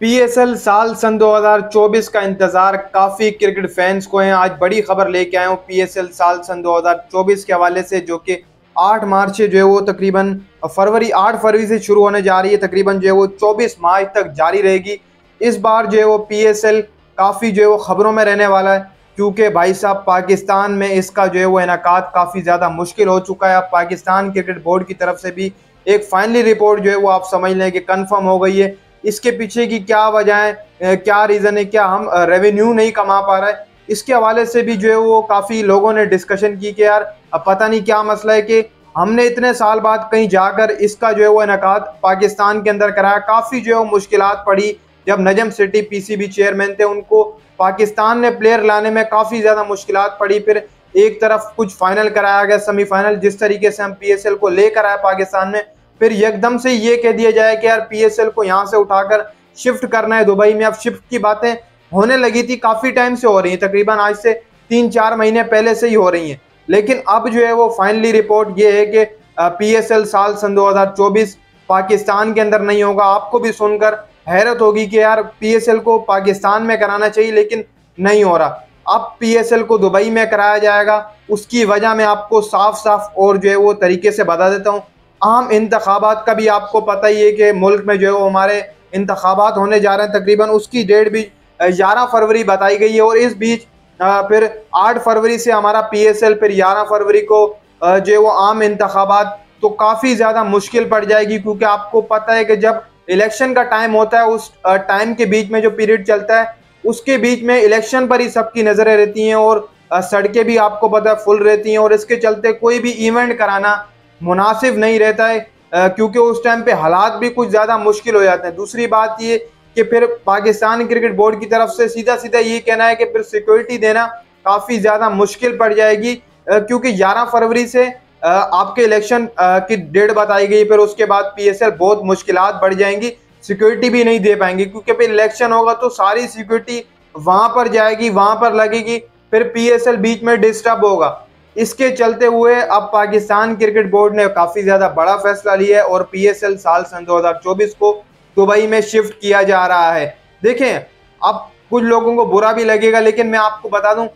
PSL साल सन 2024 का इंतजार काफी क्रिकेट फैंस को है। आज बड़ी खबर लेके आया हूँ पीएसएल साल सन 2024 के हवाले से, जो कि 8 मार्च से जो है वो तकरीबन 8 फरवरी से शुरू होने जा रही है। तकरीबन जो है वो 24 मार्च तक जारी रहेगी। इस बार जो है वो पीएसएल काफी जो है वो खबरों में रहने वाला है, क्योंकि भाई साहब पाकिस्तान में इसका जो है वो इनेकाद काफी ज्यादा मुश्किल हो चुका है। अब पाकिस्तान क्रिकेट बोर्ड की तरफ से भी एक फाइनली रिपोर्ट जो है वो आप समझ लें कि कंफर्म हो गई है। इसके पीछे की क्या वजह है, क्या रीज़न है, क्या हम रेवेन्यू नहीं कमा पा रहे हैं, इसके हवाले से भी जो है वो काफ़ी लोगों ने डिस्कशन की कि यार अब पता नहीं क्या मसला है कि हमने इतने साल बाद कहीं जाकर इसका जो है वो इनेकाद पाकिस्तान के अंदर कराया। काफ़ी जो है वो मुश्किलात पड़ी। जब नजम सिटी पीसीबी चेयरमैन थे, उनको पाकिस्तान ने प्लेयर लाने में काफ़ी ज़्यादा मुश्किलात पड़ी। फिर एक तरफ कुछ फाइनल कराया गया, सेमीफाइनल जिस तरीके से हम पीएसएल को लेकर आए पाकिस्तान में, फिर एकदम से ये कह दिया जाए कि यार पीएसएल को यहाँ से उठाकर शिफ्ट करना है दुबई में। अब शिफ्ट की बातें होने लगी थी, काफ़ी टाइम से हो रही हैं, तकरीबन आज से 3-4 महीने पहले से ही हो रही हैं। लेकिन अब जो है वो फाइनली रिपोर्ट ये है कि पीएसएल साल सन 2024 पाकिस्तान के अंदर नहीं होगा। आपको भी सुनकर हैरत होगी कि यार पीएसएल को पाकिस्तान में कराना चाहिए लेकिन नहीं हो रहा। अब पीएसएल को दुबई में कराया जाएगा। उसकी वजह मैं आपको साफ साफ और जो है वो तरीके से बता देता हूँ। आम इंतखाबात का भी आपको पता ही है कि मुल्क में जो है वो हमारे इंतखाबात होने जा रहे हैं। तकरीबन उसकी डेट भी 11 फरवरी बताई गई है, और इस बीच फिर 8 फरवरी से हमारा पीएसएल, फिर 11 फरवरी को जो है वो आम इंतखाबात। तो काफ़ी ज़्यादा मुश्किल पड़ जाएगी, क्योंकि आपको पता है कि जब इलेक्शन का टाइम होता है, उस टाइम के बीच में जो पीरियड चलता है, उसके बीच में इलेक्शन पर ही सबकी नज़रें रहती हैं, और सड़कें भी आपको पता है फुल रहती हैं, और इसके चलते कोई भी इवेंट कराना मुनासिब नहीं रहता है, क्योंकि उस टाइम पे हालात भी कुछ ज़्यादा मुश्किल हो जाते हैं। दूसरी बात ये कि फिर पाकिस्तान क्रिकेट बोर्ड की तरफ से सीधा सीधा ये कहना है कि फिर सिक्योरिटी देना काफ़ी ज़्यादा मुश्किल पड़ जाएगी, क्योंकि 11 फरवरी से आपके इलेक्शन की डेट बताई गई। फिर उसके बाद पीएसएल बहुत मुश्किलात बढ़ जाएंगी, सिक्योरिटी भी नहीं दे पाएंगे, क्योंकि फिर इलेक्शन होगा तो सारी सिक्योरिटी वहाँ पर जाएगी, वहाँ पर लगेगी, फिर पीएसएल बीच में डिस्टर्ब होगा। इसके चलते हुए अब पाकिस्तान क्रिकेट बोर्ड ने काफ़ी ज़्यादा बड़ा फैसला लिया है, और पीएसएल साल सन 2024 को दुबई में शिफ्ट किया जा रहा है। देखें, अब कुछ लोगों को बुरा भी लगेगा, लेकिन मैं आपको बता दूं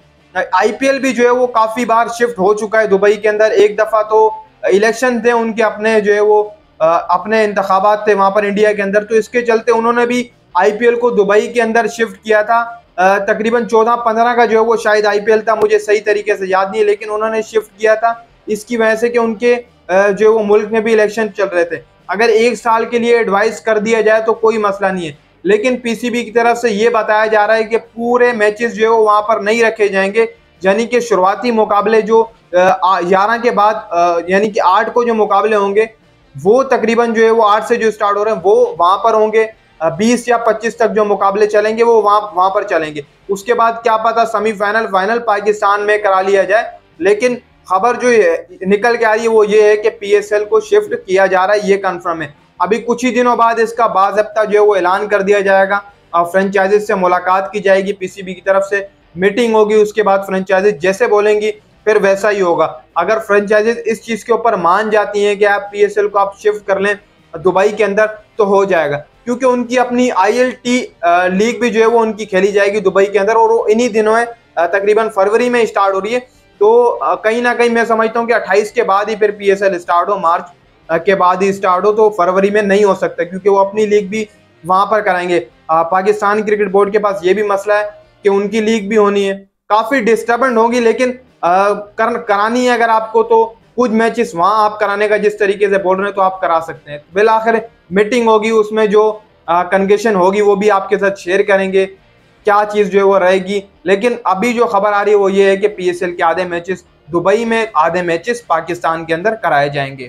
आईपीएल भी जो है वो काफ़ी बार शिफ्ट हो चुका है दुबई के अंदर। एक दफ़ा तो इलेक्शन थे उनके अपने जो है वो अपने इंतखाबात थे वहाँ पर इंडिया के अंदर, तो इसके चलते उन्होंने भी आईपीएल को दुबई के अंदर शिफ्ट किया था। तकरीबन 14-15 का जो है वो शायद आईपीएल था, मुझे सही तरीके से याद नहीं है, लेकिन उन्होंने शिफ्ट किया था इसकी वजह से कि उनके जो वो मुल्क में भी इलेक्शन चल रहे थे। अगर 1 साल के लिए एडवाइस कर दिया जाए तो कोई मसला नहीं है, लेकिन पीसीबी की तरफ से ये बताया जा रहा है कि पूरे मैचेस जो है वो वहाँ पर नहीं रखे जाएंगे, यानी कि शुरुआती मुकाबले जो 11 के बाद यानी कि 8 को जो मुकाबले होंगे वो तकरीबन जो है वो 8 से जो स्टार्ट हो रहे हैं वो वहाँ पर होंगे। 20 या 25 तक जो मुकाबले चलेंगे वो वहाँ पर चलेंगे। उसके बाद क्या पता सेमीफाइनल फाइनल पाकिस्तान में करा लिया जाए। लेकिन खबर जो निकल के आ रही है वो ये है कि पीएसएल को शिफ्ट किया जा रहा है, ये कंफर्म है। अभी कुछ ही दिनों बाद इसका बाज़ाब्ता जो है वो ऐलान कर दिया जाएगा। फ्रेंचाइजीज से मुलाकात की जाएगी, पीसीबी की तरफ से मीटिंग होगी, उसके बाद फ्रेंचाइजीज जैसे बोलेंगी फिर वैसा ही होगा। अगर फ्रेंचाइजीज इस चीज़ के ऊपर मान जाती हैं कि आप पीएसएल को आप शिफ्ट कर लें दुबई के अंदर, तो हो जाएगा, क्योंकि उनकी अपनी आईएलटी लीग भी जो है वो उनकी खेली जाएगी दुबई के अंदर, और वो इन्हीं दिनों है तकरीबन फरवरी में स्टार्ट हो रही है। तो कहीं ना कहीं मैं समझता हूँ कि 28 के बाद ही फिर पीएसएल स्टार्ट हो, मार्च के बाद ही स्टार्ट हो, तो फरवरी में नहीं हो सकता, क्योंकि वो अपनी लीग भी वहाँ पर कराएंगे। पाकिस्तान क्रिकेट बोर्ड के पास ये भी मसला है कि उनकी लीग भी होनी है, काफ़ी डिस्टर्बेंस होगी, लेकिन करानी है अगर आपको तो कुछ मैचेस वहाँ आप कराने का जिस तरीके से बोल रहे हैं तो आप करा सकते हैं। बिल आखिर मीटिंग होगी, उसमें जो कंडीशन होगी वो भी आपके साथ शेयर करेंगे, क्या चीज़ जो है वो रहेगी। लेकिन अभी जो खबर आ रही है वो ये है कि पीएसएल के आधे मैचेस दुबई में, आधे मैचेस पाकिस्तान के अंदर कराए जाएंगे।